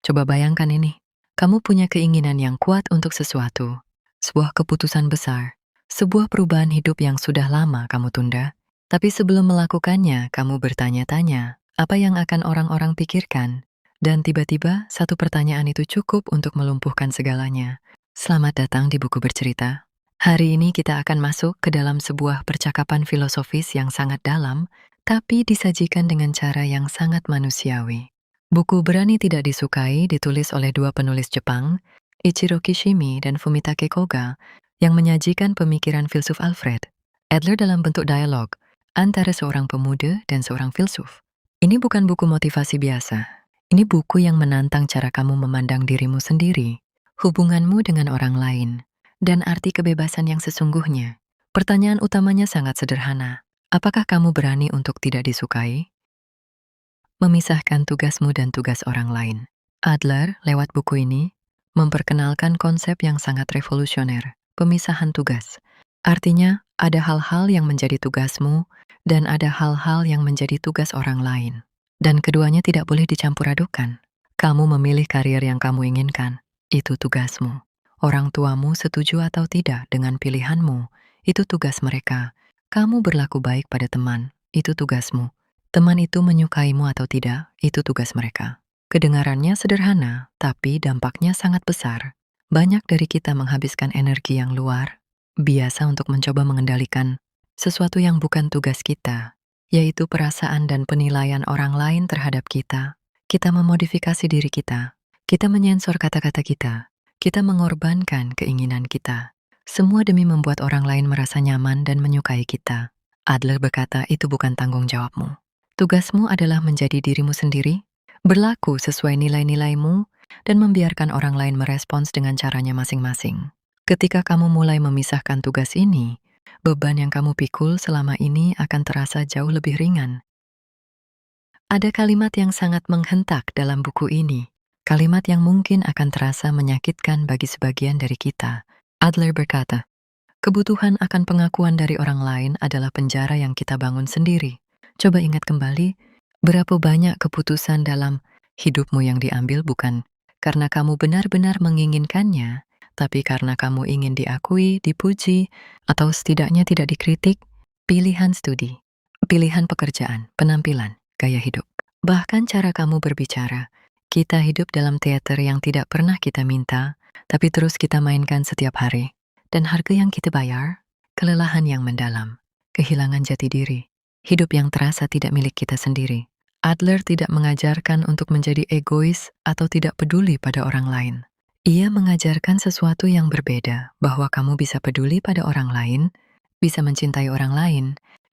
Coba bayangkan ini. Kamu punya keinginan yang kuat untuk sesuatu, sebuah keputusan besar, sebuah perubahan hidup yang sudah lama kamu tunda. Tapi sebelum melakukannya, kamu bertanya-tanya, apa yang akan orang-orang pikirkan? Dan tiba-tiba, satu pertanyaan itu cukup untuk melumpuhkan segalanya. Selamat datang di Buku Bercerita. Hari ini kita akan masuk ke dalam sebuah percakapan filosofis yang sangat dalam, tapi disajikan dengan cara yang sangat manusiawi. Buku Berani Tidak Disukai ditulis oleh dua penulis Jepang, Ichiro Kishimi dan Fumitake Koga, yang menyajikan pemikiran filsuf Alfred Adler dalam bentuk dialog antara seorang pemuda dan seorang filsuf. Ini bukan buku motivasi biasa. Ini buku yang menantang cara kamu memandang dirimu sendiri, hubunganmu dengan orang lain, dan arti kebebasan yang sesungguhnya. Pertanyaan utamanya sangat sederhana. Apakah kamu berani untuk tidak disukai? Memisahkan tugasmu dan tugas orang lain. Adler, lewat buku ini, memperkenalkan konsep yang sangat revolusioner, pemisahan tugas. Artinya, ada hal-hal yang menjadi tugasmu, dan ada hal-hal yang menjadi tugas orang lain. Dan keduanya tidak boleh dicampur adukan. Kamu memilih karier yang kamu inginkan, itu tugasmu. Orang tuamu setuju atau tidak dengan pilihanmu, itu tugas mereka. Kamu berlaku baik pada teman, itu tugasmu. Teman itu menyukaimu atau tidak, itu tugas mereka. Kedengarannya sederhana, tapi dampaknya sangat besar. Banyak dari kita menghabiskan energi yang luar biasa untuk mencoba mengendalikan sesuatu yang bukan tugas kita, yaitu perasaan dan penilaian orang lain terhadap kita. Kita memodifikasi diri kita menyensor kata-kata kita mengorbankan keinginan kita. Semua demi membuat orang lain merasa nyaman dan menyukai kita. Adler berkata, itu bukan tanggung jawabmu. Tugasmu adalah menjadi dirimu sendiri, berlaku sesuai nilai-nilaimu, dan membiarkan orang lain merespons dengan caranya masing-masing. Ketika kamu mulai memisahkan tugas ini, beban yang kamu pikul selama ini akan terasa jauh lebih ringan. Ada kalimat yang sangat menghentak dalam buku ini, kalimat yang mungkin akan terasa menyakitkan bagi sebagian dari kita. Adler berkata, kebutuhan akan pengakuan dari orang lain adalah penjara yang kita bangun sendiri. Coba ingat kembali, berapa banyak keputusan dalam hidupmu yang diambil bukan karena kamu benar-benar menginginkannya, tapi karena kamu ingin diakui, dipuji, atau setidaknya tidak dikritik. Pilihan studi, pilihan pekerjaan, penampilan, gaya hidup, bahkan cara kamu berbicara. Kita hidup dalam teater yang tidak pernah kita minta, tapi terus kita mainkan setiap hari. Dan harga yang kita bayar, kelelahan yang mendalam, kehilangan jati diri, hidup yang terasa tidak milik kita sendiri. Adler tidak mengajarkan untuk menjadi egois atau tidak peduli pada orang lain. Ia mengajarkan sesuatu yang berbeda, bahwa kamu bisa peduli pada orang lain, bisa mencintai orang lain,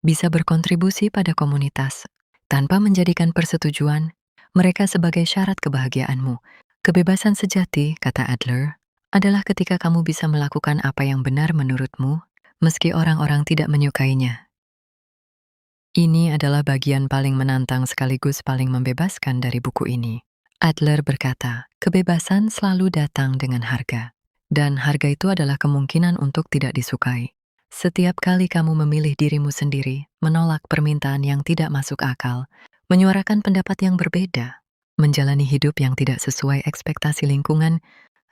bisa berkontribusi pada komunitas, tanpa menjadikan persetujuan mereka sebagai syarat kebahagiaanmu. Kebebasan sejati, kata Adler, adalah ketika kamu bisa melakukan apa yang benar menurutmu, meski orang-orang tidak menyukainya. Ini adalah bagian paling menantang sekaligus paling membebaskan dari buku ini. Adler berkata, kebebasan selalu datang dengan harga. Dan harga itu adalah kemungkinan untuk tidak disukai. Setiap kali kamu memilih dirimu sendiri, menolak permintaan yang tidak masuk akal, menyuarakan pendapat yang berbeda, menjalani hidup yang tidak sesuai ekspektasi lingkungan,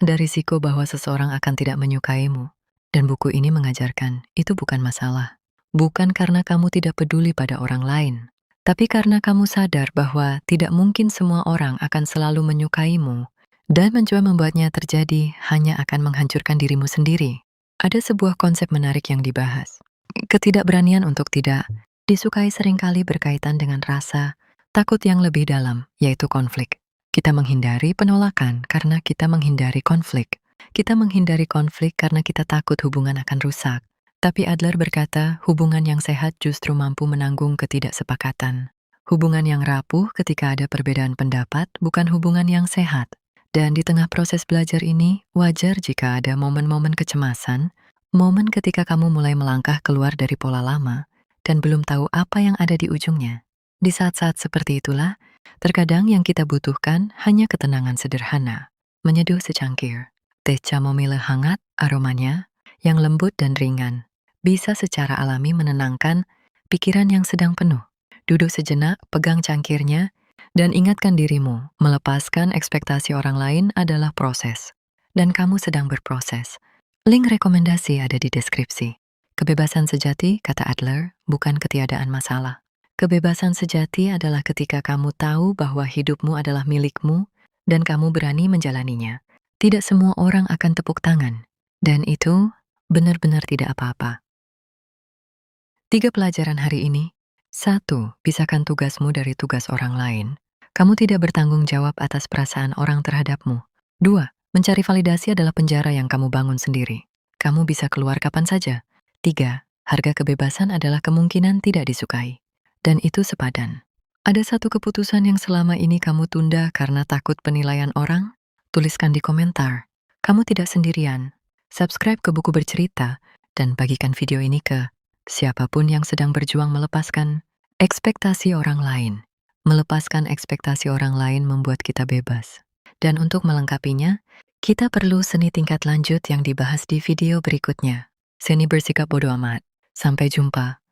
ada risiko bahwa seseorang akan tidak menyukaimu. Dan buku ini mengajarkan, itu bukan masalah. Bukan karena kamu tidak peduli pada orang lain, tapi karena kamu sadar bahwa tidak mungkin semua orang akan selalu menyukaimu, dan mencoba membuatnya terjadi hanya akan menghancurkan dirimu sendiri. Ada sebuah konsep menarik yang dibahas. Ketidakberanian untuk tidak disukai seringkali berkaitan dengan rasa takut yang lebih dalam, yaitu konflik. Kita menghindari penolakan karena kita menghindari konflik. Kita menghindari konflik karena kita takut hubungan akan rusak. Tapi Adler berkata, hubungan yang sehat justru mampu menanggung ketidaksepakatan. Hubungan yang rapuh ketika ada perbedaan pendapat bukan hubungan yang sehat. Dan di tengah proses belajar ini, wajar jika ada momen-momen kecemasan, momen ketika kamu mulai melangkah keluar dari pola lama, dan belum tahu apa yang ada di ujungnya. Di saat-saat seperti itulah, terkadang yang kita butuhkan hanya ketenangan sederhana. Menyeduh secangkir, teh chamomile hangat, aromanya yang lembut dan ringan, bisa secara alami menenangkan pikiran yang sedang penuh. Duduk sejenak, pegang cangkirnya, Dan ingatkan dirimu, melepaskan ekspektasi orang lain adalah proses. Dan kamu sedang berproses. Link rekomendasi ada di deskripsi. Kebebasan sejati, kata Adler, bukan ketiadaan masalah. Kebebasan sejati adalah ketika kamu tahu bahwa hidupmu adalah milikmu dan kamu berani menjalaninya. Tidak semua orang akan tepuk tangan. Dan itu benar-benar tidak apa-apa. 3 pelajaran hari ini. 1. Pisahkan tugasmu dari tugas orang lain. Kamu tidak bertanggung jawab atas perasaan orang terhadapmu. 2. Mencari validasi adalah penjara yang kamu bangun sendiri. Kamu bisa keluar kapan saja. 3. Harga kebebasan adalah kemungkinan tidak disukai. Dan itu sepadan. Ada satu keputusan yang selama ini kamu tunda karena takut penilaian orang? Tuliskan di komentar. Kamu tidak sendirian. Subscribe ke Buku Bercerita dan bagikan video ini ke siapapun yang sedang berjuang melepaskan ekspektasi orang lain. Melepaskan ekspektasi orang lain membuat kita bebas. Dan untuk melengkapinya, kita perlu seni tingkat lanjut yang dibahas di video berikutnya. Seni bersikap bodo amat. Sampai jumpa.